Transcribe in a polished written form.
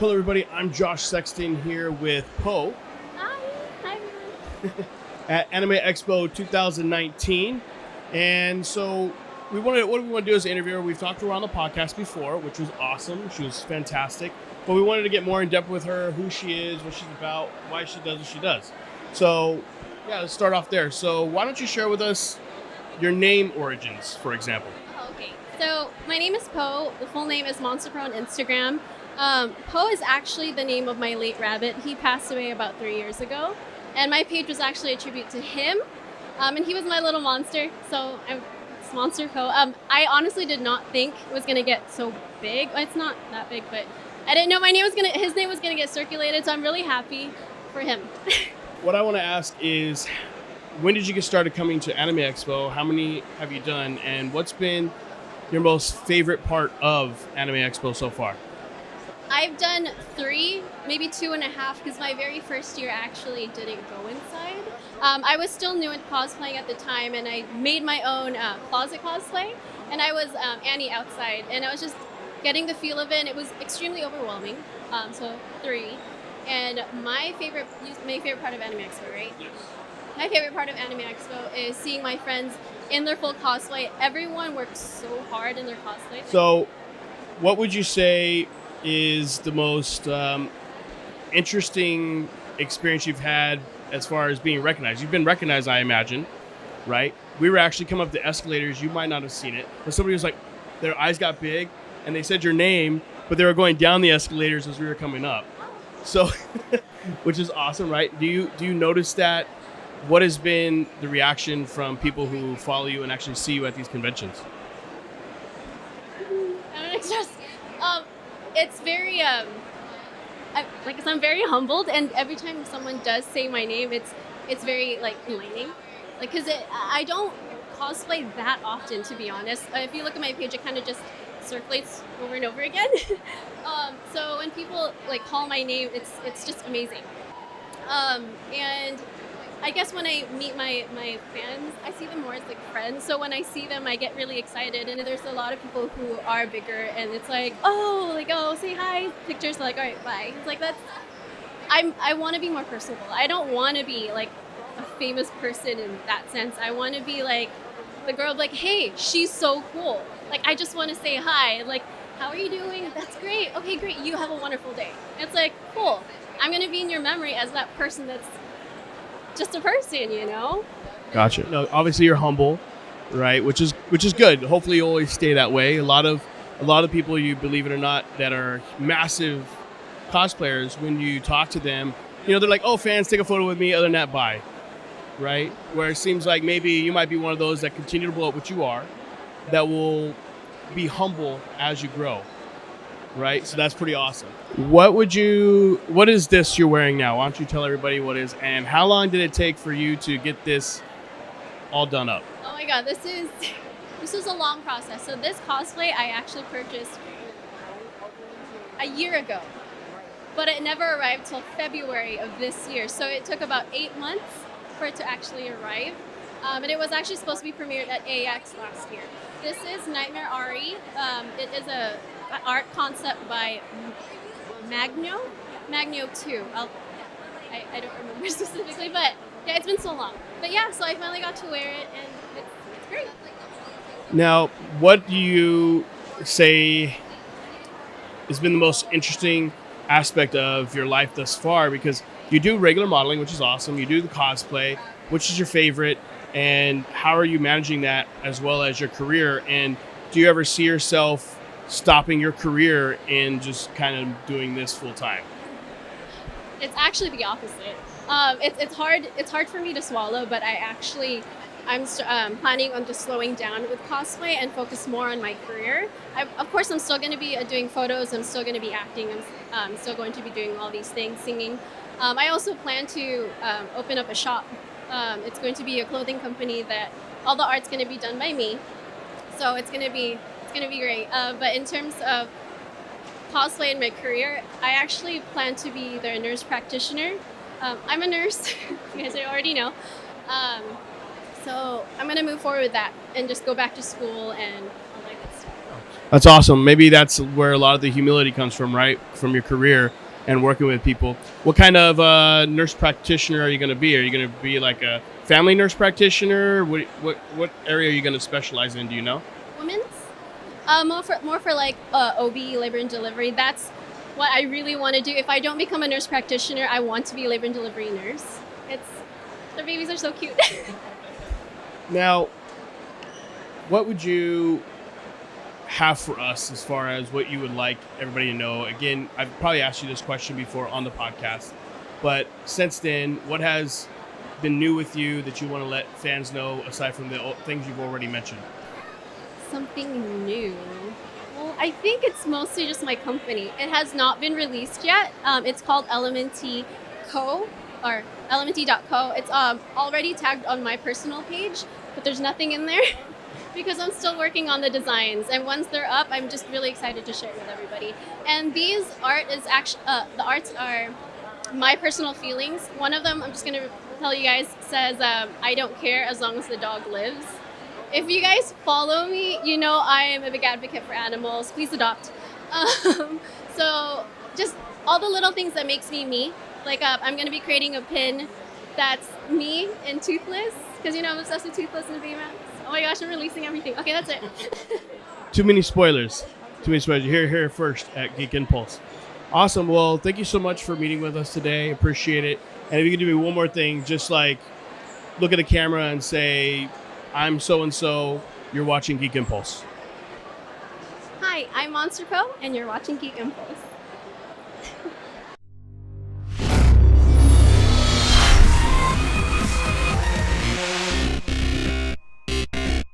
Hello, everybody. I'm Josh Sexton here with Poe Hi everyone. at Anime Expo 2019. And so what we want to do is interview her. We've talked to her on the podcast before, which was awesome. She was fantastic. But we wanted to get more in depth with her, who she is, what she's about, why she does what she does. So, yeah, let's start off there. So why don't you share with us your name origins, for example? Oh, okay. So my name is Poe. The full name is Monster Pro on Instagram. Poe is actually the name of my late rabbit. He passed away about 3 years ago, and my page was actually a tribute to him. And he was my little monster, so it's Monster Poe. I honestly did not think it was gonna get so big. Well, it's not that big, but I didn't know his name was gonna get circulated. So I'm really happy for him. What I want to ask is, when did you get started coming to Anime Expo? How many have you done? And what's been your most favorite part of Anime Expo so far? I've done 3, maybe 2.5, because my very first year actually didn't go inside. I was still new at cosplaying at the time, and I made my own closet cosplay, and I was Annie outside, and I was just getting the feel of it, and it was extremely overwhelming. So 3. And my favorite part of Anime Expo, right? My favorite part of Anime Expo is seeing my friends in their full cosplay. Everyone works so hard in their cosplay. So, what would you say is the most interesting experience you've had as far as being recognized? You've been recognized, I imagine, right? We were actually coming up the escalators. You might not have seen it, but somebody was like, their eyes got big, and they said your name, but they were going down the escalators as we were coming up. So, which is awesome, right? Do you notice that? What has been the reaction from people who follow you and actually see you at these conventions? It's just, it's very, like I said, I'm very humbled, and every time someone does say my name, it's very like enlightening, like because I don't cosplay that often, to be honest. If you look at my page, it kind of just circulates over and over again. So when people like call my name, it's just amazing. And I guess when I meet my fans, I see them more as like friends. So when I see them, I get really excited. And there's a lot of people who are bigger, and it's like, oh, say hi, pictures. Like, all right, bye. It's like I want to be more personable. I don't want to be like a famous person in that sense. I want to be like the girl, like, hey, she's so cool. Like, I just want to say hi. Like, how are you doing? That's great. Okay, great. You have a wonderful day. It's like, cool. I'm gonna be in your memory as that person that's just a person, you know? Gotcha. No, obviously you're humble, right? Which is good. Hopefully you always stay that way. A lot of people, you believe it or not, that are massive cosplayers, when you talk to them, they're like, "Oh, fans, take a photo with me. Other than that, bye." Right? Where it seems like maybe you might be one of those that continue to blow up, which you are, that will be humble as you grow. Right? So that's pretty awesome. What is this you're wearing now? Why don't you tell everybody what it is, and how long did it take for you to get this all done up? Oh my god, this was a long process. So this cosplay I actually purchased a year ago, but it never arrived till February of this year. So it took about 8 months for it to actually arrive. And it was actually supposed to be premiered at AX last year. This is Nightmare Ari. It is a art concept by Magno 2. I don't remember specifically, but yeah, it's been so long. But yeah, so I finally got to wear it, and it's great. Now, what do you say has been the most interesting aspect of your life thus far? Because you do regular modeling, which is awesome. You do the cosplay. Which is your favorite? And how are you managing that as well as your career? And do you ever see yourself stopping your career and just kind of doing this full time? It's actually the opposite. It's hard. It's hard for me to swallow, but I'm planning on just slowing down with cosplay and focus more on my career. Of course, I'm still going to be doing photos. I'm still going to be acting. I'm still going to be doing all these things, singing. I also plan to open up a shop. It's going to be a clothing company that all the art's going to be done by me. So it's going to be great. But in terms of cosplay in my career, I actually plan to be either a nurse practitioner. I'm a nurse, you guys already know. So I'm going to move forward with that and just go back to school and all that good stuff. That's awesome. Maybe that's where a lot of the humility comes from, right? From your career and working with people. What kind of nurse practitioner are you going to be? Are you going to be like a family nurse practitioner? What area are you going to specialize in? Do you know? Women's, more for like OB, labor and delivery. That's what I really want to do. If I don't become a nurse practitioner, I want to be a labor and delivery nurse. It's Their babies are so cute. Now, what would you have for us as far as what you would like everybody to know? Again, I've probably asked you this question before on the podcast, but since then, what has been new with you that you want to let fans know aside from the things you've already mentioned? Something new. Well, I think it's mostly just my company. It has not been released yet. It's called Elementi Co. or Elementi.co. It's already tagged on my personal page, but there's nothing in there because I'm still working on the designs. And once they're up, I'm just really excited to share it with everybody. And these art is actually the arts are my personal feelings. One of them, I'm just gonna tell you guys, says I don't care as long as the dog lives. If you guys follow me, you know I am a big advocate for animals. Please adopt. Um, so just all the little things that makes me me. Like I'm gonna be creating a pin that's me and toothless because I'm obsessed with toothless and Baymax. Oh my gosh, I'm releasing everything. Okay, that's it. Too many spoilers. Too many spoilers. You're here first at Geek Impulse. Awesome. Well, thank you so much for meeting with us today. Appreciate it. And if you could do me one more thing, just like look at the camera and say, I'm so and so. You're watching Geek Impulse. Hi, I'm Monster Pro, and you're watching Geek Impulse.